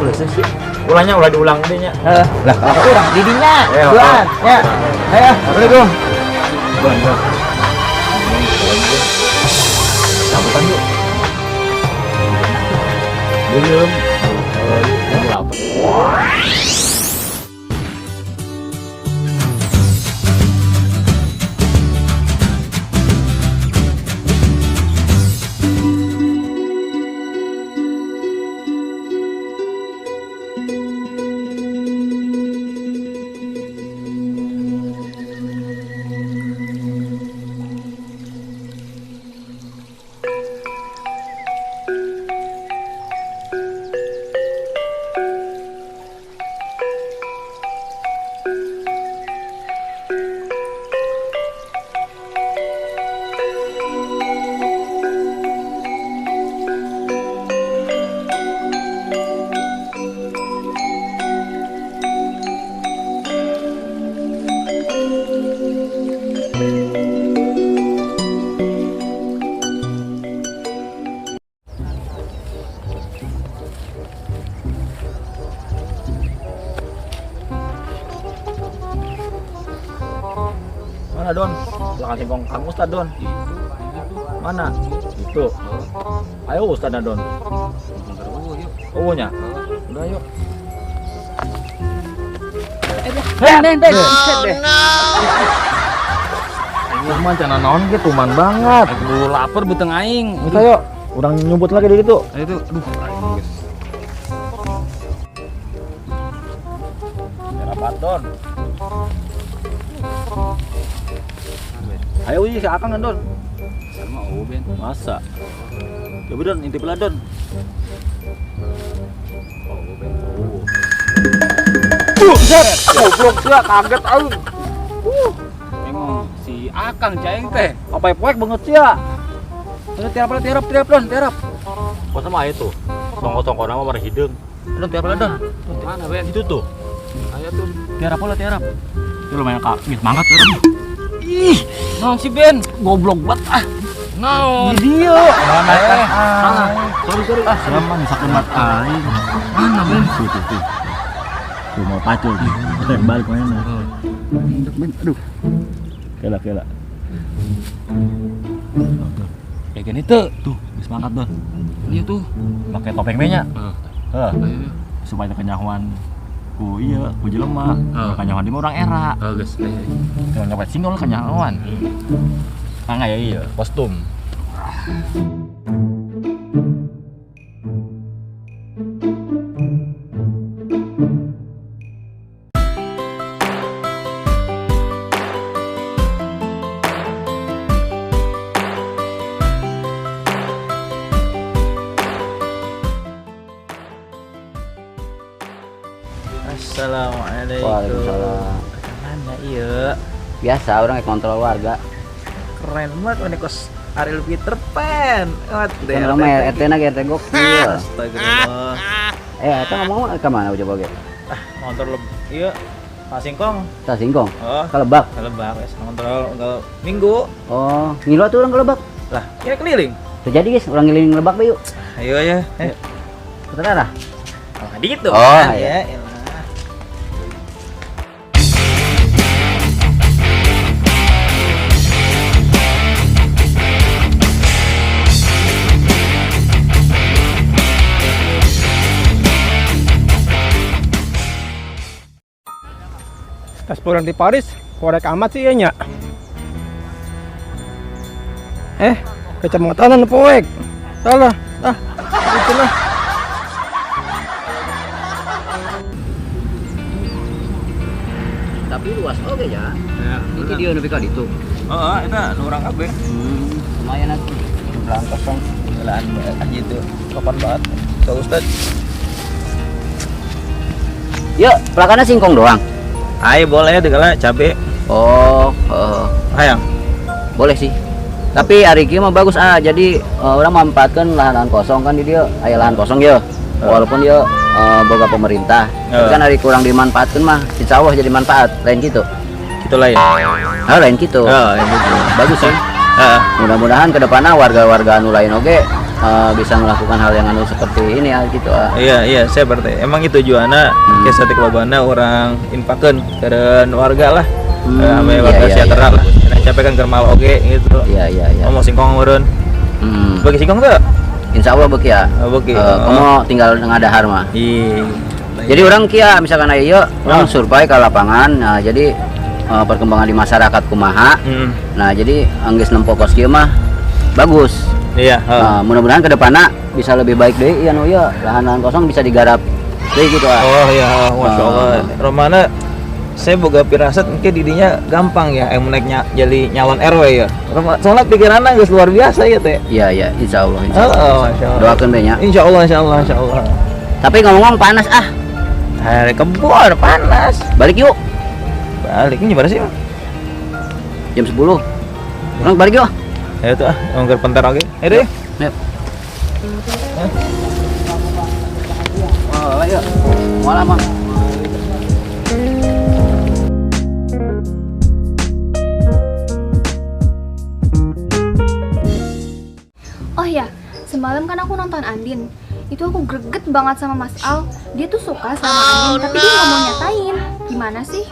Ulah sih. Ulangnya ulah diulang deh nya. Lah kalau kurang didinya. Duluan, ya. Ayo, Assalamualaikum. Bon. Sambutan yuk. Belum. Yang lapar. Mana Don? Belakang singkong Kang Ustad Don. Mana? Itu. Ayo Ustad Don. Nya. Udah yuk. Den. Ini mah cana naon ge tuman banget. Aduh lapar beteng aing. Kita yuk. Urang nyumput lagi di situ. Itu aduh aing geus. Rapat Don. Ayo si Akang kan Don. Sama Ben. Masa? Coba Don, intip lah Don. Goblok sia kaget aing. Emang si Akang caing teh. Apa poek banget sih ya? Ayo tiarap. Kok sama itu? Tongko-tongko nama marah hidung. Don tiarap lah Don. Mana Ben? Itu tuh. Ayo tuh. Tiarap lah tiarap. Itu lumayan kak. Ih, mangkat Don. Ih, naon si Ben? Goblok banget ah. Naon? Di dia. Sorry. Sama bisa kemat aing. Mana Ben? Tuh. Tuh mau pacul. Kita yang balik mana? Ben, aduh. Kela. Kayak gini tuh. Tuh, bisa mangkat Don. Iya tuh. Pakai topeng nya. Ayo. Supaya kenyahuan ku iya, ku jelema. Kenyahuan di orang era. Geus. Cuma nyopet singgol kenyahuan. Mangga ya iya, kostum. Assalamualaikum. Waalaikumsalam. Mana iya? Biasa orang yang kontrol warga. Keren banget ini kos Ariel Peter Pan. Kan ramai RT na RT gokil. Astagfirullah. Eta ngomong ke mana coba ge? Motor iya. Pak Singkong. Tah singkong. Oh, Kalebak. Lebak wes kontrol enggak minggu. Oh, ngilo tuh orang Kalebak. Lah, kira keliling. Terjadi guys, orang ngiling Lebak be yuk. Ayo ya. Betul Oh, gitu. Oh, ya. Pas pulang di Paris, korek amat sih ya nya. Kecamatan poek. Salah. Itulah. Tapi luas oke ya. Ini dia nepi ka ditu. Oh, itu orang kabeh. Lumayan atuh. Belang kosong. Belaan aja itu. Kapan banget. So Ustad. Yuk, pelakana singkong doang. Ayo boleh degala cabe. Oh, Hayang. boleh sih. Tapi hari ini mah bagus jadi orang memanfaatkan lahan kosong kan di dia, aya lahan kosong ya. Walaupun dia boga pemerintah, tapi kan hari kurang dimanfaatkan mah, insya Allah jadi manfaat. Lain gitu. Gitu lah ya. Lain gitu. Yang gitu. Bagus sih. Mudah-mudahan ke depannya warga-warga anu lain oge bisa melakukan hal yang anu seperti ini ya gitu. Iya saya berarti emang itu tujuannya ke satik lobana orang inpakeun keureun warga lah. Ame warga sejahtera lah. Capek kan keur mal oge gitu. Iya. Ngomong singkong meureun. Bagi singkong tuh? Insya Allah beki ya. Beki. Kamu tinggal ngadahar mah. Iya. Jadi orang kia misalkan ayo orang survei ke lapangan. Nah, jadi perkembangan di masyarakat kumaha. Nah, jadi anggeus nempo kos kieu mah bagus. Iya, mudah-mudahan ke depannya bisa lebih baik deh. Iya, lahan-lahan kosong bisa digarap deh gitu. Oh iya, masya Allah. Romana, saya boga pirasat mungkin didinya gampang ya, yang menaiknya jadi nyalon RW ya. Soalnya pikirannya guys luar biasa ya teh. Iya, insya Allah. Masya Allah. Doakan deh ya. Insya Allah. Tapi ngomong-ngomong panas Hari kebun panas. Balik yuk. Baliknya gimana sih? Jam 10. Orang balik yuk. Ayo tuh nganggur pentar oke. Ayo deh. Yuk. Ayo. Malam mah. Oh ya, semalam kan aku nonton Andin. Itu aku greget banget sama Mas Al. Dia tuh suka sama Andin, tapi dia nggak mau nyatain. Gimana sih?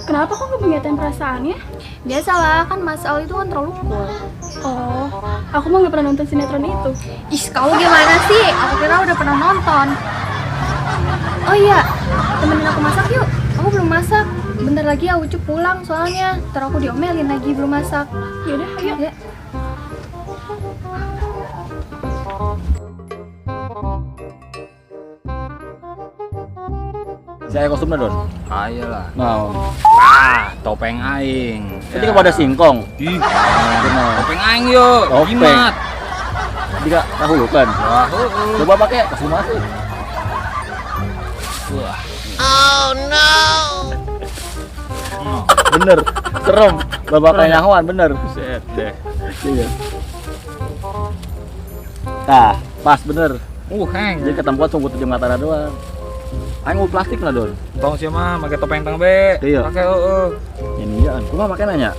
Kenapa kok nggak nyatain perasaannya? Biasalah, kan Mas Al itu kan terlalu cool. Oh, aku mah nggak pernah nonton sinetron itu. Ih, kamu gimana sih? Aku kira udah pernah nonton. Oh iya, temenin aku masak yuk. Aku belum masak. Bentar lagi aku pulang soalnya. Ntar aku diomelin lagi belum masak. Yaudah, ayo. Ya. Saya kostumnya Don. Ayolah. Nah, Topeng aing. ketika pada singkong. Ih, topeng aing yo. Topeng. Jimat. Jika dahulu kan. Wah, Coba pakai kostum asli. Bener, serem. Bapak kayak nyahuan, bener. set deh. Iya. Nah, pas bener. Heng. Jadi ketempat tunggu 7 matara doang. Aing mau plastik lah Don. Tong sih mah pakai topeng tang be. Iya. Pakai Ini ya, aku mah pakai nanya.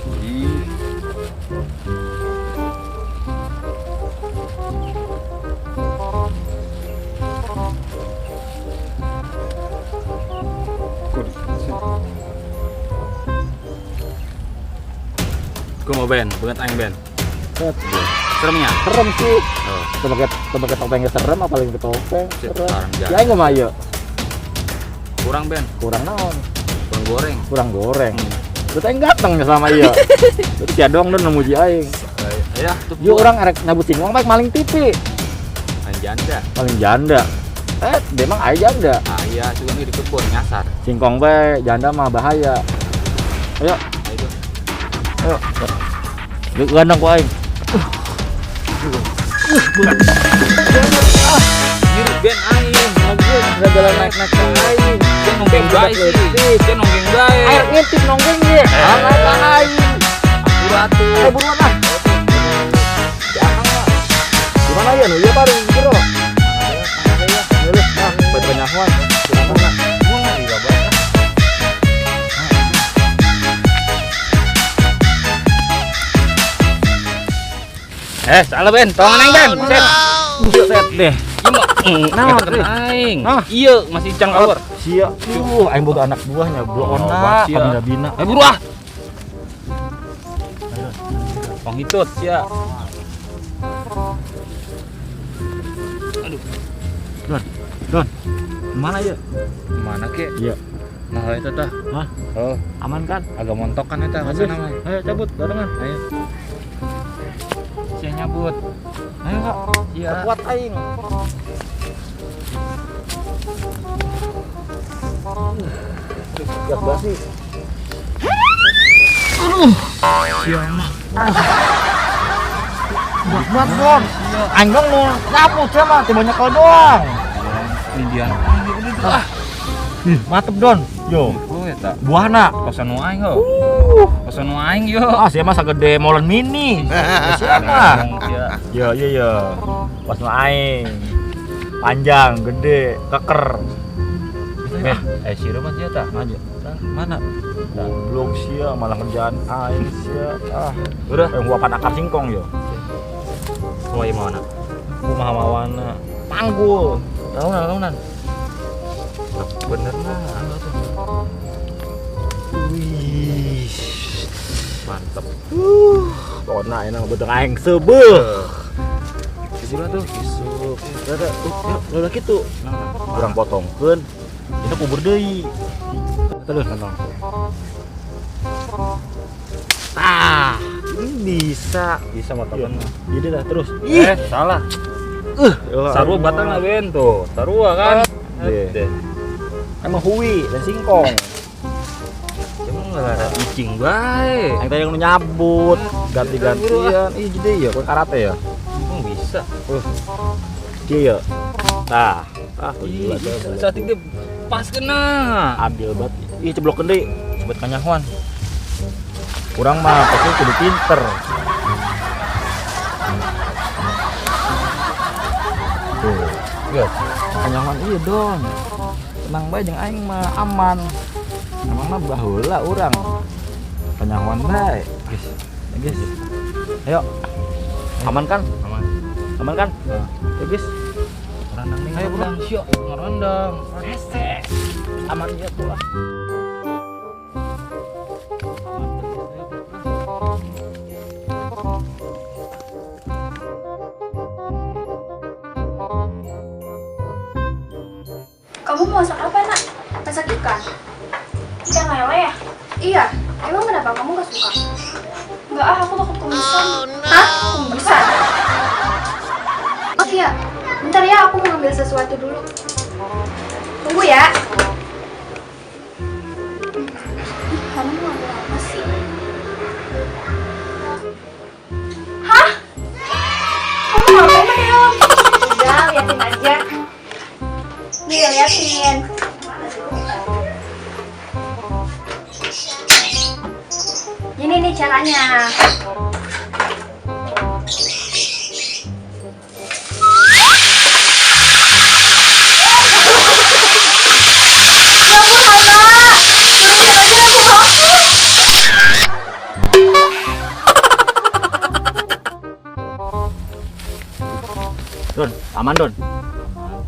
Gue mau Ben, banget aing Ben. Set. Seremnya. Serem sih. Pakai topengnya serem apalagi ke topeng. Set, Serem. sekarang Ya jangan. aing mah ayo. Kurang Ben, Kurang naon? kurang goreng. Kurang goreng. Terus aing gateng sama iya. Terus ya dong Don memuji aing. Ya, tuh Yo orang arek nabut singkong baik maling tipi. main janda. Paling janda. Dia emang aya janda. Ah iya, juga nih di kebun nyasar. Singkong bae, janda mah bahaya. Ayo, Itu. ayo. Yuk gandang ku aing. Ini Ben aing. Udah jalan naik-naik ke aing. Dia nonggeng bae sih. Dia nonggeng bae. Air ngintip nonggeng ye. Angkat aing. Aku Ayo buruan lah. Gimana ya nu? Ya baru biro. Ayo lah, banyak wan. Salah Ben, tolong neng Ben. Set deh. Nah, aing. Iya, masih cang kalor. Sia, aing boga anak buahnya, blona, sia. bina. Buru ah. Penghitut sia. Don, mana ya? Mana ke? Iya. Nah, itu tah. Hah? Oh, Aman kan? agak montok kan eta Ayo, sana mah. ayo cabut, barengan. Ayo. Sia nyabut. Ayo kak, Iya. kuat aing. Ya basi. Buat Don, aing dong mau nyapu mah, tibanya kau doang. Indian. Mantep Don, yo, Oh, eta. buahna. Kosan nu aing ho. Kosan nu aing yo. Ah, saya mah sagede molen mini. Siapa? Sia. Iya. Pas nu aing. Panjang, gede, keker. Ben, siro mah sia tah. Aja. Mana? Goblok sia malah ngerjaan aing sia. Ah, Udah. yang gua akar singkong yo. Mulai mana? kumaha mawana panggul naunan bener nah wih mantep pokoknya enak bener aing sebeuh kisuna tuh kisuk rada udah gitu kurang potongkeun itu kubur deui terus nonton ini bisa motokan jadi dah terus salah sarua batang lah Ben tuh sarua kan emang hui dan singkong emang nggak ada icing bae yang tadi yang nyabut ganti-gantian ih jadi ya kok karate ya emang bisa dia ya saat itu pas kena ambil bat ih ceblok gede sebut kanyahuan kurang mah pasti kudu pinter tuh lihat kanyahuan iya dong tenang bae jeung aing mah aman emang mah baheula urang kanyahuan bae guys ayo aman kan aman kan ya guys ngerandang nih ayo pulang syok ngerandang hese aman ya pulang Kamu mau masak apa, Nak? Masak ikan? Ikan lele ya? Iya. Emang kenapa kamu gak suka? Enggak aku takut kumisan. Hah? Bisa? Oh iya. Bentar ya, aku mau ngambil sesuatu dulu. Tunggu ya. Kamu mau ambil apa sih? Hah? Kamu ngapain pakai helm? Udah, liatin aja. Nih, liatin. Gini nih caranya. Don, aman Don.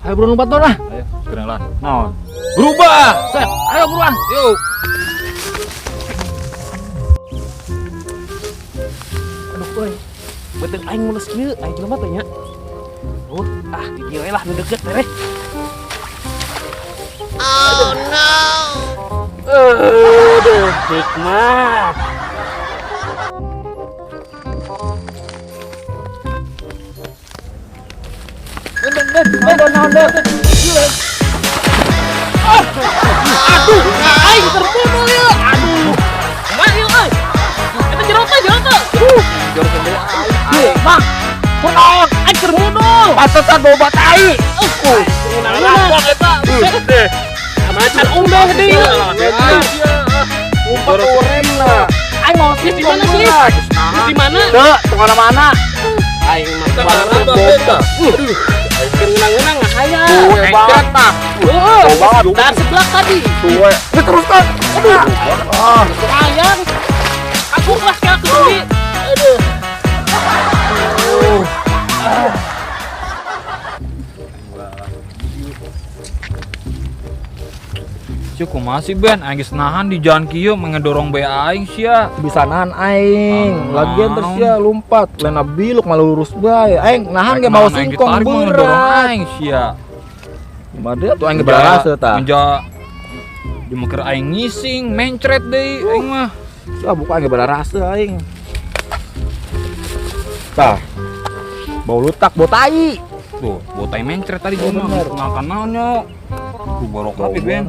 Ayo buruan lompat Don lah. Ayo, keren lah. Naon? Berubah. Set. Ayo buruan. Yuk. Aduh, euy. Beuteung aing mulus kieu, aing jelema teh nya. Oh, di dieu lah nu deukeut teh. Oh no. Aduh, hikmat. Aduh, aing terbunuh ya. Aduh. Mah yuk euy. Eta jerot teh. Mah. Kunaon? Aing terbunuh. Pasesan boba tai. Kunaon rapor eta. Macan umbeh deui. Umpat orem lah. Aing mau di mana sih? Di mana? Teu, teu mana-mana. Aing mah parah boba. Aing ngenang-ngenang aya. Tuwe banget. Dari sebelah tadi. Tuwe. Teruskan. Sayang. Aku kelas ke sini. Aduh. Cukup masih Ben, aing geus nahan di jalan kieu mengedorong bae aing sia. Bisa nahan aing. Lagian terus ya lompat, lena biluk malah lurus bae. Aing nahan ge mau singkong mengedorong berat. aing sia. Gimana tuh aing berasa tah. Menja dimeker aing ngising, mencret deui aing mah. Sia bukan ge berasa aing. Tah. Bau lutak, bau tai. Tuh, botai mencret tadi gua mah. Bener. Makan naonnya. Tuh borok api Ben.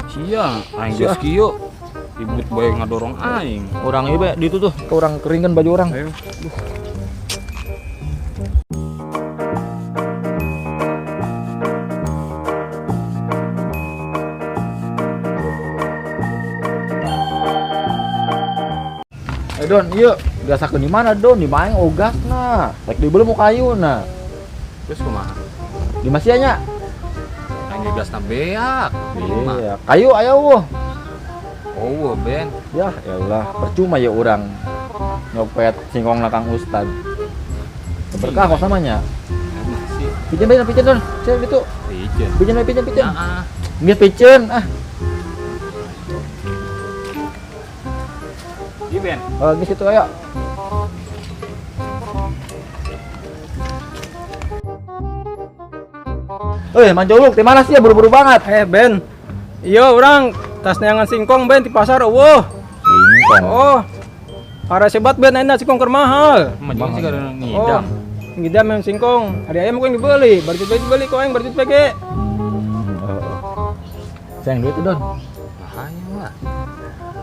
Sia, aing geus kieu. Ibut bae ngadorong aing. Orang ieu be di itu tuh, ke orang keringkan baju orang. Ayo. Don, iya, gasakeun di mana Don? Di maeng ogasna. Rek dibeli mau kayuna. Terus kumaha? Di masianya. Aing gasna beak. Iya, kayu aya eueuh. Oh, Ben. Ya elah, percuma ya orang nyopet singkong na Kang Ustad. Berkah kok samanya. Pijen Don. Saya gitu. Pijen. Pijen. Ah. Nggih pijen ah. Iya Ben. Oh, geus kitu aya. Manjoluk, di mana sih ya buru-buru banget? Ben, iya orang tas neangan singkong Ben di pasar, wow. Singkong. Oh, para sebat Ben, enak singkong keur mahal. Manjung sih karena Oh, ngidam. ngidam yang singkong. Hari ayam mungkin dibeli, baru dibeli kok yang baru dibeli. Sayang duit tuh Don. Bahaya lah.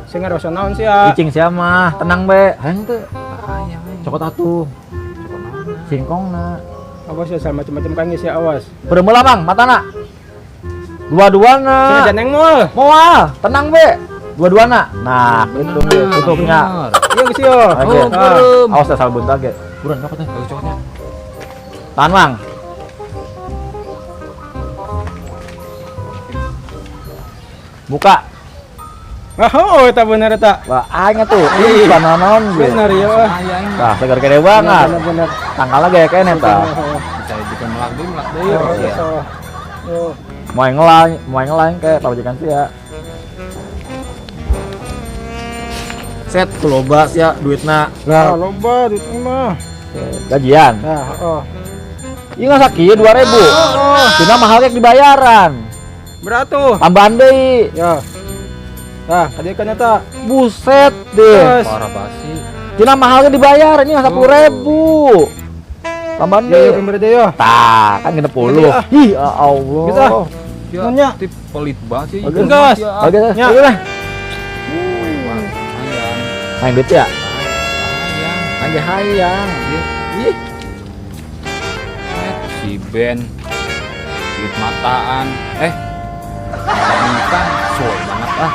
Saya nggak rasa naon sih ya. Icing sia mah, tenang be. Hayang teh. Bahaya. Cokot atuh. Singkongna. Awas ya, sama macam-macam kan ya awas. Bereumeulah Mang, matana. Dua-duana. Sini janeng mall. Moal, tenang be. Dua-duana. Nah, itu ge tutupnya. Iya geus yo. Oke. berem. Awas teh salbun tage. Buruan cokot teh. Bagus cokotnya. Tahan Mang. Buka. Oh, eta bener eta. Wah, aing atuh. Ih, naon ge. Bener ya. Bahaya ini. Tah, segar kene banget. Bener. Tanggalna ge kene tah. Bisa juga melak deui. Iya. Oh, Moal ngelain ke pabrikan sia. Set tuh loba sia duitna. ah, loba duit mah. Gajian. Nah, oh. Ieu nggak sakieu 2.000. Cina mahal rek dibayaran. Beratuh. Tambahan deui. Ya. Nah, tadi kan eta. Buset deh. Terus. Parah basi. Cina mahal dibayaran ini 10.000. Tambahan Ya, ya, deui. bener deh ya. Tah, kan 60. Ih, ya Allah. Bisa. Ya, Nanya. tip pelit banget sih. Bagus. Gas. Oke, Ya. oke lah. Hayang. Main duit ya. Hayang. Lagi hayang. Ih, Si Ben. Duit mataan. Nikah. Soy banget ah.